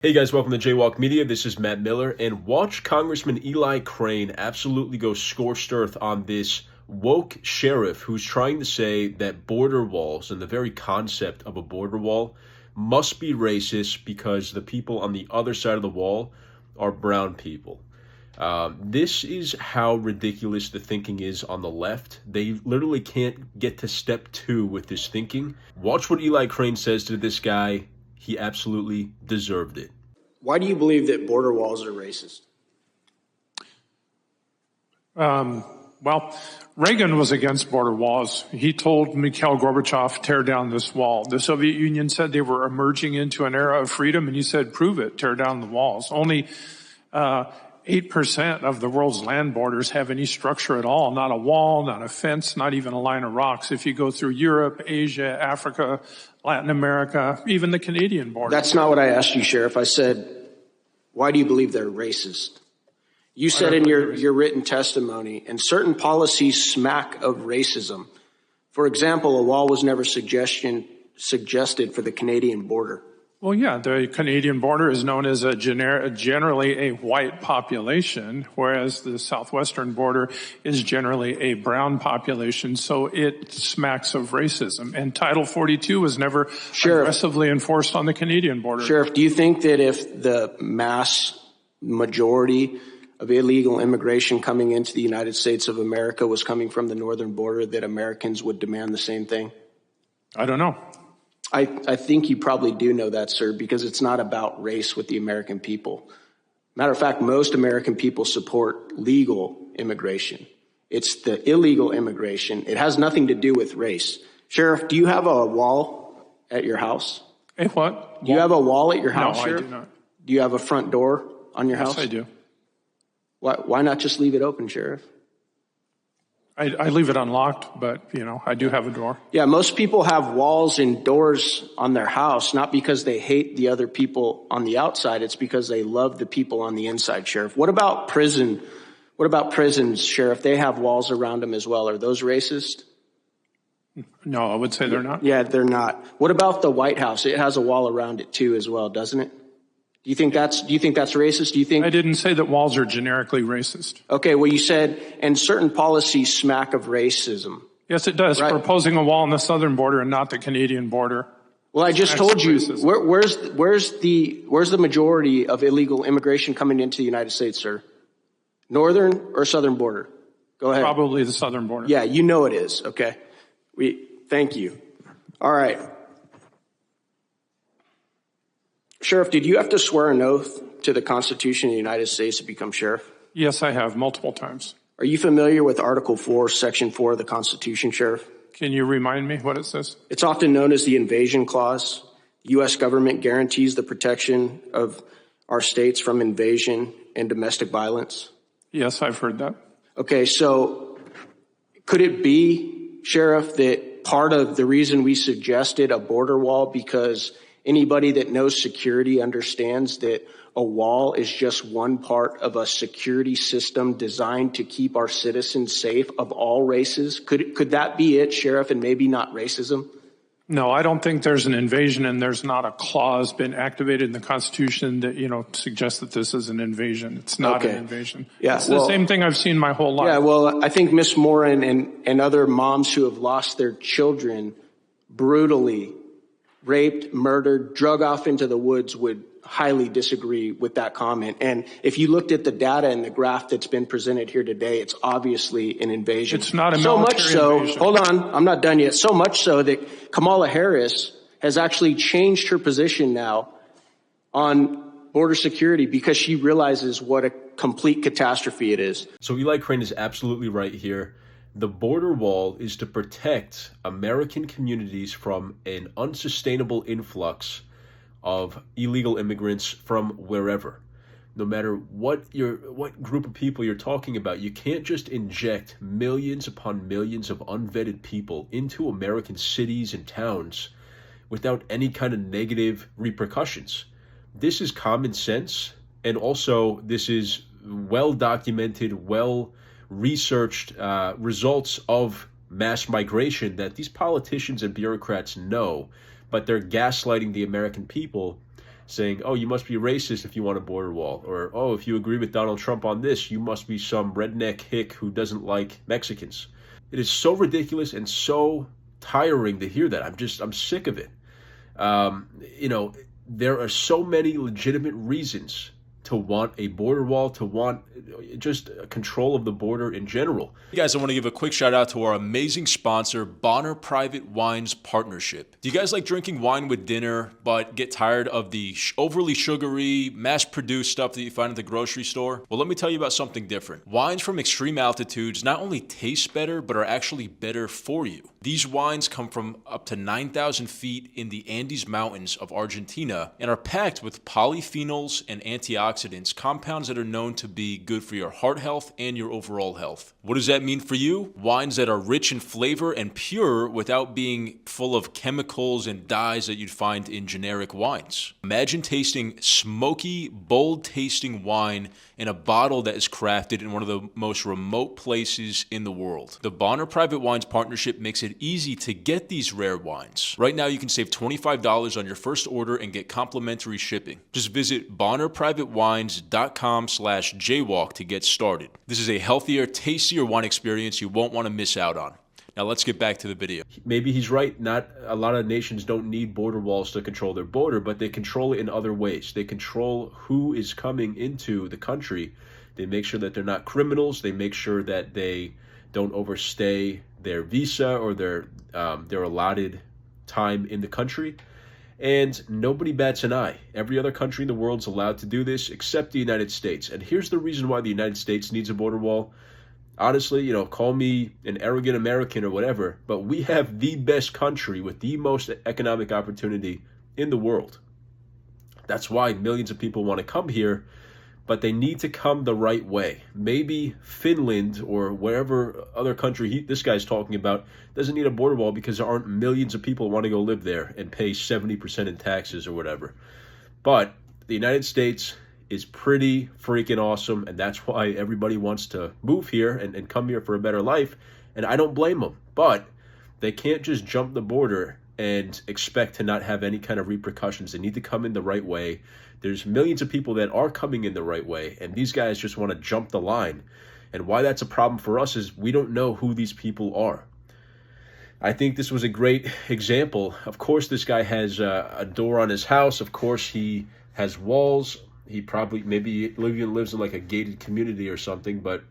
Hey guys, welcome to Jaywalk Media. This is Matt Miller, and watch Congressman Eli Crane absolutely go scorched earth on this woke sheriff who's trying to say that border walls and the very concept of a border wall must be racist because the people on the other side of the wall are brown people. This is how ridiculous the thinking is on the left. They literally can't get to step 2 with this thinking. Watch what Eli Crane says to this guy. He absolutely deserved it. Why do you believe that border walls are racist? Well, Reagan was against border walls. He told Mikhail Gorbachev, tear down this wall. The Soviet Union said they were emerging into an era of freedom, and he said, prove it, tear down the walls. Only 8% of the world's land borders have any structure at all, not a wall, not a fence, not even a line of rocks. If you go through Europe, Asia, Africa, Latin America, even the Canadian border. That's not what I asked you, Sheriff. I said, why do you believe they're racist? You said in your written testimony, and certain policies smack of racism. For example, a wall was never suggested for the Canadian border. Well, yeah, the Canadian border is known as generally a white population, whereas the southwestern border is generally a brown population, so it smacks of racism. And Title 42 was never aggressively enforced on the Canadian border. Sheriff, do you think that if the mass majority of illegal immigration coming into the United States of America was coming from the northern border, that Americans would demand the same thing? I don't know. I think you probably do know that, sir, because it's not about race with the American people. Matter of fact, most American people support legal immigration. It's the illegal immigration. It has nothing to do with race. Sheriff, do you have a wall at your house? A what? Do you have a wall at your house, No, Sheriff? I do not. Do you have a front door on your house? Yes, I do. Why not just leave it open, Sheriff? I leave it unlocked, but, I do have a door. Yeah, most people have walls and doors on their house, not because they hate the other people on the outside. It's because they love the people on the inside, Sheriff. What about prison? What about prisons, Sheriff? They have walls around them as well. Are those racist? No, I would say they're not. Yeah, they're not. What about the White House? It has a wall around it too as well, doesn't it? Do you think that's racist? Do you think? I didn't say that walls are generically racist. Okay, well, you said, and certain policies smack of racism. Yes, it does. Right. Proposing a wall on the southern border and not the Canadian border. Well, I just told you, where's the majority of illegal immigration coming into the United States, sir? Northern or southern border? Go ahead. Probably the southern border. Yeah, you know it is. Okay. Thank you. All right. Sheriff, did you have to swear an oath to the Constitution of the United States to become sheriff? Yes, I have multiple times. Are you familiar with Article 4, Section 4 of the Constitution, Sheriff? Can you remind me what it says? It's often known as the Invasion Clause. The U.S. government guarantees the protection of our states from invasion and domestic violence. Yes, I've heard that. Okay, so could it be, Sheriff, that part of the reason we suggested a border wall, because anybody that knows security understands that a wall is just one part of a security system designed to keep our citizens safe of all races? Could that be it, Sheriff, and maybe not racism? No, I don't think there's an invasion, and there's not a clause been activated in the Constitution that, suggests that this is an invasion. It's not an invasion. Yeah, it's the same thing I've seen my whole life. Yeah, well, I think Miss Moran and other moms who have lost their children brutally raped, murdered, drug off into the woods would highly disagree with that comment. And if you looked at the data and the graph that's been presented here today, it's obviously an invasion. It's not a military invasion. Hold on, I'm not done yet. So much so that Kamala Harris has actually changed her position now on border security because she realizes what a complete catastrophe it is. So Eli Crane is absolutely right here. The border wall is to protect American communities from an unsustainable influx of illegal immigrants from wherever. No matter what group of people you're talking about, you can't just inject millions upon millions of unvetted people into American cities and towns without any kind of negative repercussions. This is common sense, and also this is well-documented, well-researched results of mass migration that these politicians and bureaucrats know, but they're gaslighting the American people, saying, oh, you must be racist if you want a border wall, or oh, if you agree with Donald Trump on this, you must be some redneck hick who doesn't like Mexicans. It is so ridiculous and so tiring to hear that. I'm sick of it. There are so many legitimate reasons to want a border wall, to want just control of the border in general. Hey guys, I want to give a quick shout out to our amazing sponsor, Bonner Private Wines Partnership. Do you guys like drinking wine with dinner, but get tired of the overly sugary, mass-produced stuff that you find at the grocery store? Well, let me tell you about something different. Wines from extreme altitudes not only taste better, but are actually better for you. These wines come from up to 9,000 feet in the Andes Mountains of Argentina and are packed with polyphenols and antioxidants, compounds that are known to be good for your heart health and your overall health. What does that mean for you? Wines that are rich in flavor and pure without being full of chemicals and dyes that you'd find in generic wines. Imagine tasting smoky, bold tasting wine in a bottle that is crafted in one of the most remote places in the world. The Bonner Private Wines Partnership makes it easy to get these rare wines. Right now you can save $25 on your first order and get complimentary shipping. Just visit bonnerprivatewines.com/jaywalk to get started. This is a healthier, tastier wine experience you won't want to miss out on. Now let's get back to the video. Maybe he's right. Not a lot of nations don't need border walls to control their border, but they control it in other ways. They control who is coming into the country. They make sure that they're not criminals. They make sure that they don't overstay their visa or their allotted time in the country. And nobody bats an eye. Every other country in the world is allowed to do this except the United States. And here's the reason why the United States needs a border wall. Honestly, call me an arrogant American or whatever, but we have the best country with the most economic opportunity in the world. That's why millions of people want to come here, but they need to come the right way. Maybe Finland or wherever other country this guy's talking about doesn't need a border wall because there aren't millions of people who want to go live there and pay 70% in taxes or whatever. But the United States is pretty freaking awesome, and that's why everybody wants to move here and come here for a better life, and I don't blame them. But they can't just jump the border and expect to not have any kind of repercussions. They need to come in the right way. There's millions of people that are coming in the right way, and these guys just want to jump the line. And why that's a problem for us is we don't know who these people are. I think this was a great example. Of course, this guy has a door on his house. Of course, he has walls. He probably maybe even lives in like a gated community or something, but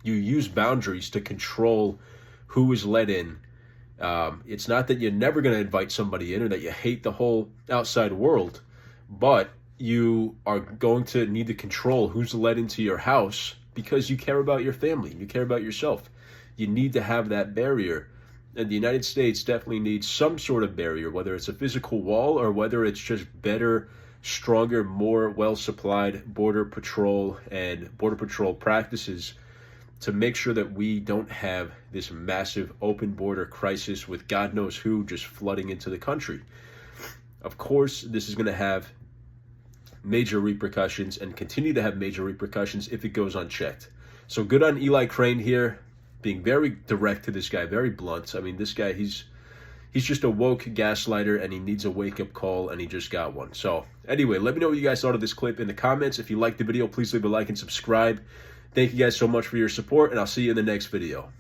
you use boundaries to control who is let in. It's not that you're never going to invite somebody in or that you hate the whole outside world, but you are going to need to control who's let into your house because you care about your family, you care about yourself. You need to have that barrier. And the United States definitely needs some sort of barrier, whether it's a physical wall or whether it's just better, stronger, more well-supplied border patrol and border patrol practices to make sure that we don't have this massive open border crisis with God knows who just flooding into the country. Of course, this is going to have major repercussions and continue to have major repercussions if it goes unchecked. So good on Eli Crane here, being very direct to this guy, very blunt. I mean, this guy, he's just a woke gaslighter, and he needs a wake-up call, and he just got one. So anyway, let me know what you guys thought of this clip in the comments. If you liked the video, please leave a like and subscribe. Thank you guys so much for your support, and I'll see you in the next video.